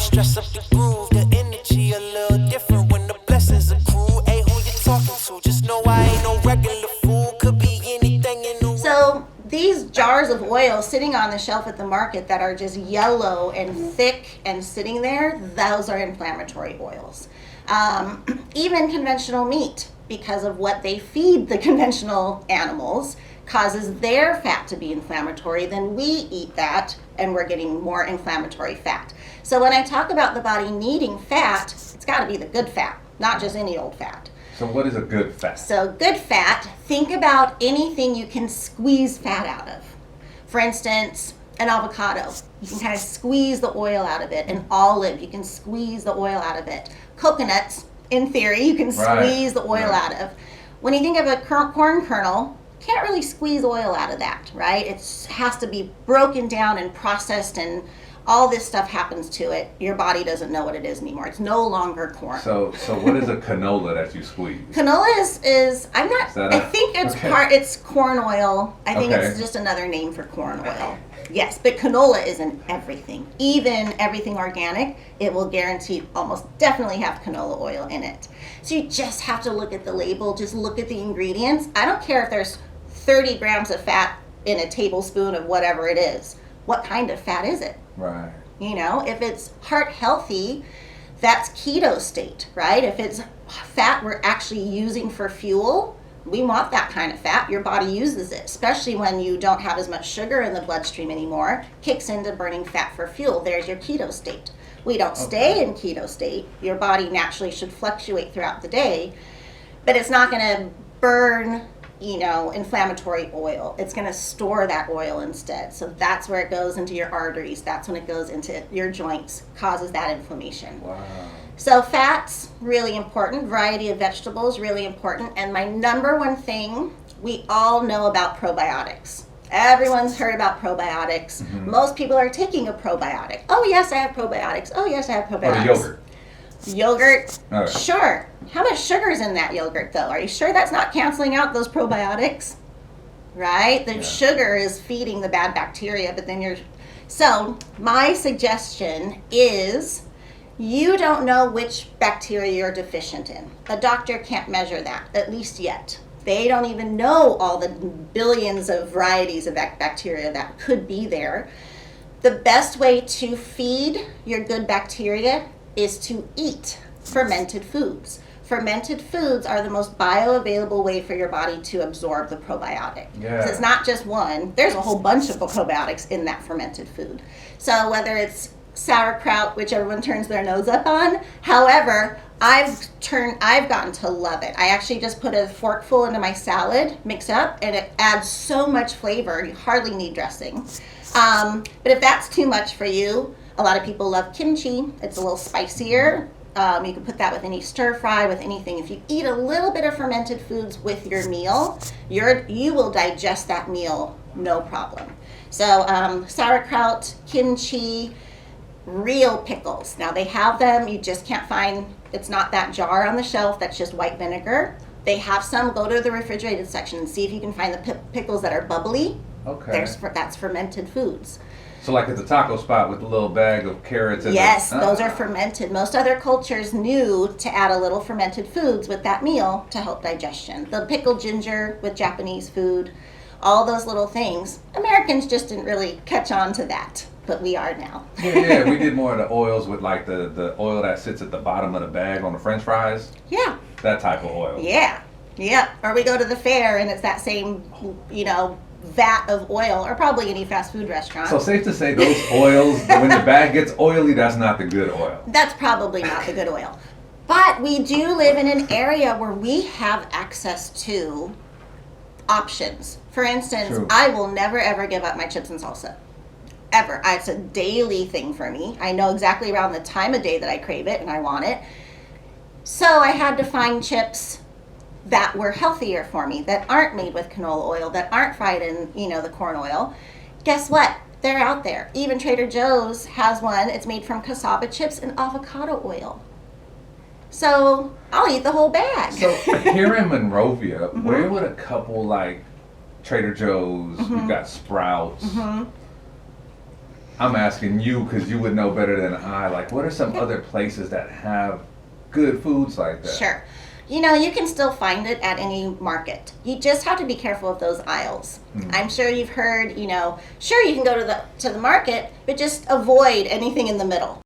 stress up the groove, the energy a little different when the blessings accrue. Hey, who you talking to? Just know I ain't no regular fool. Could be anything in the So these jars of oil sitting on the shelf at the market that are just yellow and thick and sitting there, those are inflammatory oils. Even conventional meat, because of what they feed the conventional animals, causes their fat to be inflammatory. Then we eat that and we're getting more inflammatory fat. So when I talk about the body needing fat, it's got to be the good fat, not just any old fat. So what is a good fat? So good fat, think about anything you can squeeze fat out of. For instance, an avocado, you can kind of squeeze the oil out of it. An olive, you can squeeze the oil out of it. Coconuts, in theory, you can squeeze the oil out of. When you think of a corn kernel, can't really squeeze oil out of that, right? It has to be broken down and processed, and all this stuff happens to it. Your body doesn't know what it is anymore. It's no longer corn. So what is a canola that you squeeze? Canola is I'm not, I think it's it's corn oil. I think it's just another name for corn oil. Yes, but canola is in everything. Even everything organic, it will guarantee almost definitely have canola oil in it. So you just have to look at the label, just look at the ingredients. I don't care if there's 30 grams of fat in a tablespoon of whatever it is. What kind of fat is it? Right. You know, if it's heart healthy, that's keto state, right? If it's fat we're actually using for fuel, we want that kind of fat. Your body uses it, especially when you don't have as much sugar in the bloodstream anymore, kicks into burning fat for fuel. There's your keto state. We don't stay in keto state. Your body naturally should fluctuate throughout the day, but it's not going to burn, you know, inflammatory oil. It's going to store that oil instead. So that's where it goes into your arteries. That's when it goes into your joints, causes that inflammation. Wow. So fats, really important. Variety of vegetables, really important. And my number one thing, we all know about probiotics. Everyone's heard about probiotics. Mm-hmm. Most people are taking a probiotic. Oh yes, I have probiotics. Oh yes, I have probiotics. Or the yogurt. Yogurt, sure. How much sugar is in that yogurt though? Are you sure that's not canceling out those probiotics? Right? The sugar is feeding the bad bacteria, but then so my suggestion is you don't know which bacteria you're deficient in. A doctor can't measure that, at least yet. They don't even know all the billions of varieties of bacteria that could be there. The best way to feed your good bacteria is to eat fermented foods. Fermented foods are the most bioavailable way for your body to absorb the probiotic. Yeah. So it's not just one. There's a whole bunch of probiotics in that fermented food. So whether it's sauerkraut, which everyone turns their nose up on, however, I've gotten to love it. I actually just put a forkful into my salad, mix up, and it adds so much flavor. You hardly need dressing. But if that's too much for you, a lot of people love kimchi. It's a little spicier. You can put that with any stir fry, with anything. If you eat a little bit of fermented foods with your meal, you will digest that meal no problem. So sauerkraut, kimchi, real pickles. Now they have them, you just can't find, it's not that jar on the shelf that's just white vinegar. They have some. Go to the refrigerated section and see if you can find the pickles that are bubbly. Okay. That's fermented foods. So like at the taco spot with the little bag of carrots. Yes, those are fermented. Most other cultures knew to add a little fermented foods with that meal to help digestion. The pickled ginger with Japanese food, all those little things. Americans just didn't really catch on to that, but we are now. Yeah, we did more of the oils with like the oil that sits at the bottom of the bag on the French fries. Yeah. That type of oil. Yeah. Or we go to the fair and it's that same, vat of oil, or probably any fast food restaurant. So safe to say those oils, when the bag gets oily, that's not the good oil. That's probably not the good oil. But we do live in an area where we have access to options. For instance, True. I will never ever give up my chips and salsa. Ever. It's a daily thing for me. I know exactly around the time of day that I crave it and I want it. So I had to find chips that were healthier for me, that aren't made with canola oil, that aren't fried in, the corn oil. Guess what? They're out there. Even Trader Joe's has one. It's made from cassava chips and avocado oil. So I'll eat the whole bag. So here in Monrovia, mm-hmm. where would a couple like Trader Joe's, mm-hmm. you've got Sprouts, mm-hmm. I'm asking you because you would know better than I. Like, what are some other places that have good foods like that? Sure. You know, you can still find it at any market. You just have to be careful of those aisles. I'm sure you've heard, you know, sure you can go to the market, but just avoid anything in the middle.